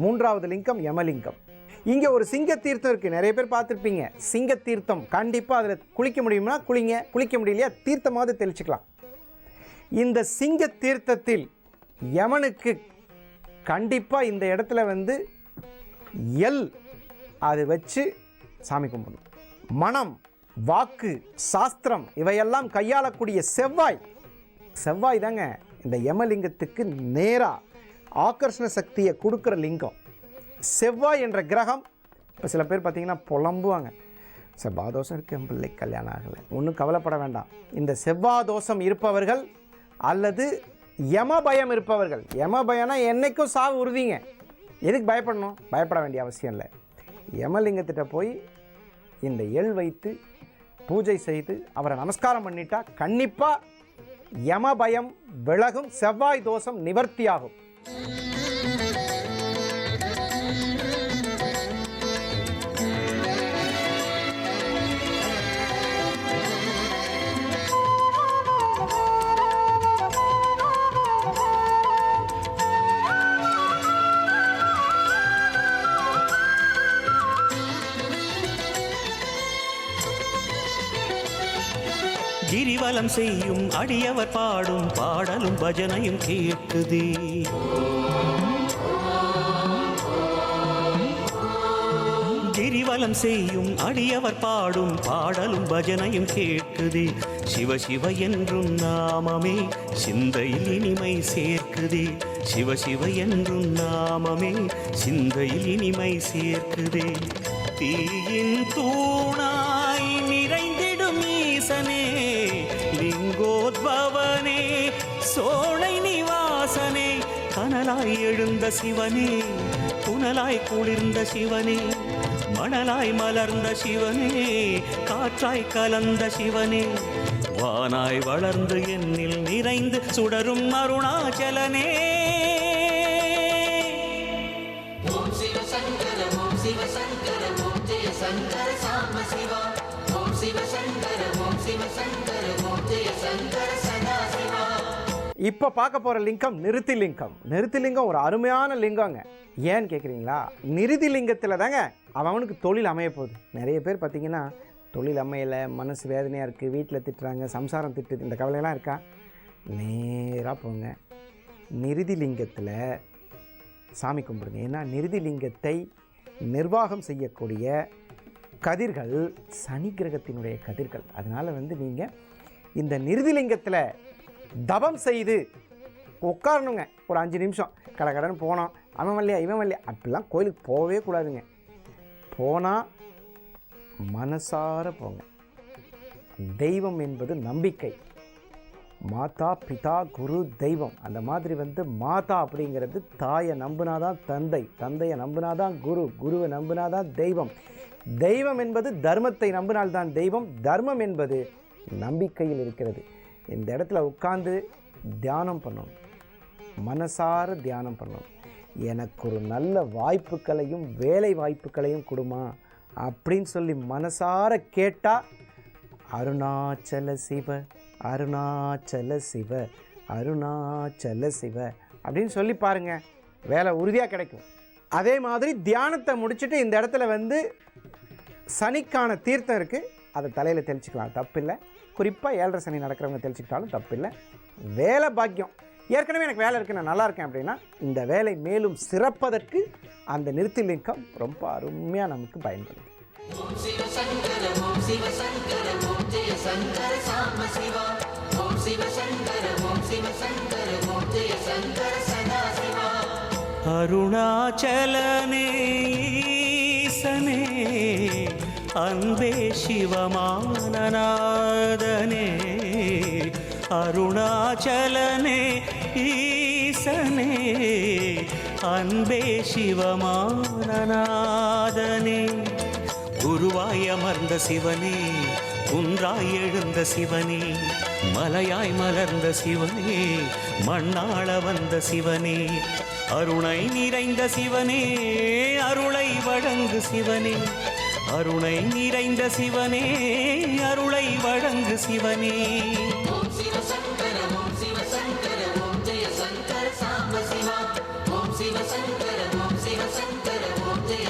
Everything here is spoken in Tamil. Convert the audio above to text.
மூன்றாவது லிங்கம் யமலிங்கம். இங்கே ஒரு சிங்க தீர்த்தம் இருக்குது, நிறைய பேர் பார்த்துருப்பீங்க. சிங்க தீர்த்தம் கண்டிப்பாக அதில் குளிக்க முடியும்னா குளிங்க, குளிக்க முடியலையா தீர்த்தமாவது தெளிச்சுக்கலாம். இந்த சிங்க தீர்த்தத்தில் யமனுக்கு கண்டிப்பாக இந்த இடத்துல வந்து அது வச்சு சாமி கும்பிடணும். மனம், வாக்கு, சாஸ்திரம் இவையெல்லாம் கையாளக்கூடிய செவ்வாய் தாங்க இந்த யமலிங்கத்துக்கு நேராக ஆகர்ஷண சக்தியை கொடுக்குற லிங்கம். செவ்வாய் என்ற கிரகம். இப்போ சில பேர் பார்த்தீங்கன்னா புலம்புவாங்க, செவ்வாய் தோஷம் இருக்குது, என் பிள்ளை கல்யாணம் ஆகலை. ஒன்றும் கவலைப்பட வேண்டாம். இந்த செவ்வாய் தோஷம் இருப்பவர்கள் அல்லது யம பயம் இருப்பவர்கள், யம பயம்னா என்றைக்கும் சாவு உறுதிங்க, எதுக்கு பயப்படணும்? பயப்பட வேண்டிய அவசியம் இல்லை. யமலிங்கத்திட்ட போய் இந்த வைத்து பூஜை செய்து அவரை நமஸ்காரம் பண்ணிட்டா கண்டிப்பாக யம பயம் விலகும், செவ்வாய் தோஷம் நிவர்த்தியாகும். கிரிவலம் செய்யும் அடியவர் பாடும் பாடலும் பஜனையும் கேட்குதே. கிரிவலம் செய்யும் அடியவர் பாடும் பாடலும் பஜனையும் கேட்குதே. சிவ சிவ என்றும் நாமமே சிந்தையில் இனிமை சேர்க்குதே. சிவ சிவ என்றும் நாமமே சிந்தையில் இனிமை சேர்க்குதே. தீயின் தூணாய் நிறைந்திடும் ஈசனே, லிங்கோத்பவனே, சோலை நிவாசனே, கனலாய் எழுந்த சிவனே, புனலாய் குளிர்ந்த சிவனே, மணலாய் மலர்ந்த சிவனே, காற்றாய் கலந்த சிவனே, வானாய் வளர்ந்து என்னில் நிறைந்து சுடரும் அருணாச்சலனே. ஓம் சிவ சங்கர ஓம் சிவ சங்கர ஓம் ஜெய சங்கர சாம சிவா. ஓம் சிவ சங்கர ஓம் சிவ சங்கர ஓம் ஜெய சங்கர சதா சிவா. இப்போ பார்க்க போகிற லிங்கம் நிருதி லிங்கம். நிருதி லிங்கம் ஒரு அருமையான லிங்கங்க. ஏன்னு கேட்குறீங்களா? நிருதி லிங்கத்தில் தாங்க அவனுக்கு தொழில் அமைய போகுது. நிறைய பேர் பார்த்தீங்கன்னா தொழில் அமையலை, மனசு வேதனையாக இருக்குது, வீட்டில் திட்டுறாங்க, சம்சாரம் திட்டுது, இந்த கவலையெல்லாம் இருக்கா? நேராக போங்க, நிருதி லிங்கத்தில் சாமி கும்பிடுங்க. ஏன்னா நிருதி லிங்கத்தை நிர்வாகம் செய்யக்கூடிய கதிர்கள் சனி கிரகத்தினுடைய கதிர்கள். அதனால் வந்து நீங்கள் இந்த நிருதி லிங்கத்தில் தபம் செய்து உட்காரணுங்க. ஒரு 5 நிமிஷம் கடன்னு போனோம், அவன் வரலையா இவன் வரலையா அப்படிலாம் கோயிலுக்கு போகவே கூடாதுங்க. போனால் மனசார போங்க. தெய்வம் என்பது நம்பிக்கை. மாதா பிதா குரு தெய்வம். அந்த மாதிரி வந்து மாதா அப்படிங்கிறது தாயை நம்பினாதான் தந்தை, தந்தையை நம்பினாதான் குரு, குருவை நம்பினாதான் தெய்வம். தெய்வம் என்பது தர்மத்தை நம்பினால்தான் தெய்வம். தர்மம் என்பது நம்பிக்கையில் இருக்கிறது. இந்த இடத்துல உட்கார்ந்து தியானம் பண்ணணும், மனசார தியானம் பண்ணணும். எனக்கு ஒரு நல்ல வாய்ப்புகளையும் வேலை வாய்ப்புகளையும் கொடுமா அப்படின்னு சொல்லி மனசார கேட்டால் அருணாச்சல சிவ அருணாச்சல சிவ அருணாச்சல சிவ அப்படின்னு சொல்லி பாருங்கள், வேலை உறுதியாக கிடைக்கும். அதே மாதிரி தியானத்தை முடிச்சுட்டு இந்த இடத்துல வந்து சனிக்கான தீர்த்தம் இருக்குது, அதை தலையில் தெளிச்சிக்கலாம், தப்பில்லை. குறிப்பாக 7.5 சனி நடக்கிறவங்க தெளிச்சிக்கிட்டாலும் தப்பில்லை. வேலை பாக்கியம், ஏற்கனவே எனக்கு வேலை இருக்குது, நான் நல்லா இருக்கேன் அப்படின்னா இந்த வேலை மேலும் சிறப்பதற்கு அந்த நிருதி லிங்கம் ரொம்ப அருமையாக நமக்கு பயன்படுது. ஓம் சிவ சங்கர ஓம் சிவ சங்கர ஓம் ஜெய சங்கர சாம சிவா. ஓம் சிவ சங்கர ஓம் சிவ சங்கர ஓம் ஜெய சங்கர சதா சிவா. அருணாச்சலனே ஈசனே, அன்பே சிவமானநாதனே. அருணாச்சலனே ஈசனே, அன்பே சிவமானநாதனே. குருவாய் அமர்ந்த சிவனே, குன்றாய் எழுந்த சிவனே, மலையாய் மலர்ந்த சிவனே, மண்ணாள வந்த சிவனே, அருணை நிறைந்த சிவனே, அருளை வழங்கு சிவனே, அருணை நிறைந்த சிவனே, அருளை வழங்கு சிவனே. ஓம் சிவ சங்கர ஓம் சிவ சங்கர ஓம் ஜெய சங்கர சாம சிவா. ஓம் சிவ சங்கர ஓம் சிவ சங்கர ஓம் ஜெய